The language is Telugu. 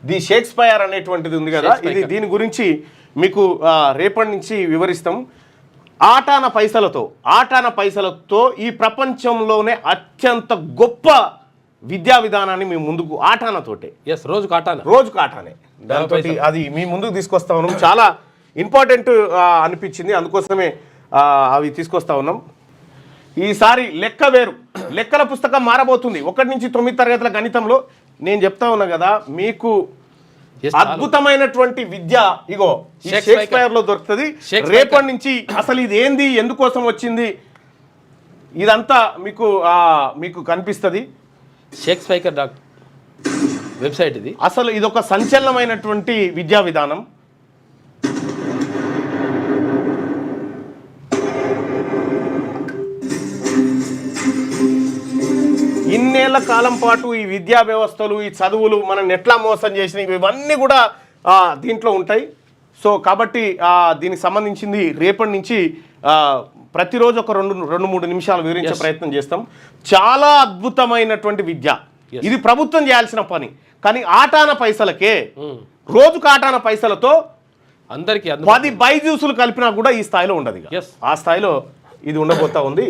ది షేక్స్పియర్ అనేటువంటిది ఉంది కదా, ఇది దీని గురించి మీకు రేపటి నుంచి వివరిస్తాం. ఆటాన పైసలతో ఈ ప్రపంచంలోనే అత్యంత గొప్ప విద్యా విధానాన్ని మీ ముందుకు ఆటానతోటే, రోజుకు ఆటానే దాంతో అది మీ ముందుకు తీసుకొస్తా ఉన్నాం. చాలా ఇంపార్టెంట్ అనిపించింది, అందుకోసమే అవి తీసుకొస్తా ఉన్నాం. ఈసారి లెక్క వేరు, లెక్కల పుస్తకం మారబోతుంది. 1 నుంచి 9 తరగతుల గణితంలో నేను చెప్తా ఉన్నా కదా, మీకు అద్భుతమైనటువంటి విద్య ఇగో షేక్స్పియర్ లో దొరుకుతుంది. రేపటి నుంచి అసలు ఇది ఏంది, ఎందుకోసం వచ్చింది, ఇదంతా మీకు కనిపిస్తుంది. షేక్స్పియర్ వెబ్సైట్ ఇది. అసలు ఇది ఒక సంచలనమైనటువంటి విద్యా విధానం. ఇన్నేళ్ల కాలం పాటు ఈ విద్యా వ్యవస్థలు, ఈ చదువులు మనం ఎట్లా మోసం చేసినవి, ఇవన్నీ కూడా దీంట్లో ఉంటాయి. సో కాబట్టి దీనికి సంబంధించింది రేపటి నుంచి ప్రతిరోజు ఒక 2-3 నిమిషాలు వివరించే ప్రయత్నం చేస్తాం. చాలా అద్భుతమైనటువంటి విద్య ఇది, ప్రభుత్వం చేయాల్సిన పని. కానీ ఆటాన పైసలకే, రోజుకు ఆటాన పైసలతో అందరికి 10 బైజూసులు కలిపినా కూడా ఈ స్థాయిలో ఉండదు. ఆ స్థాయిలో ఇది ఉండబోతా ఉంది.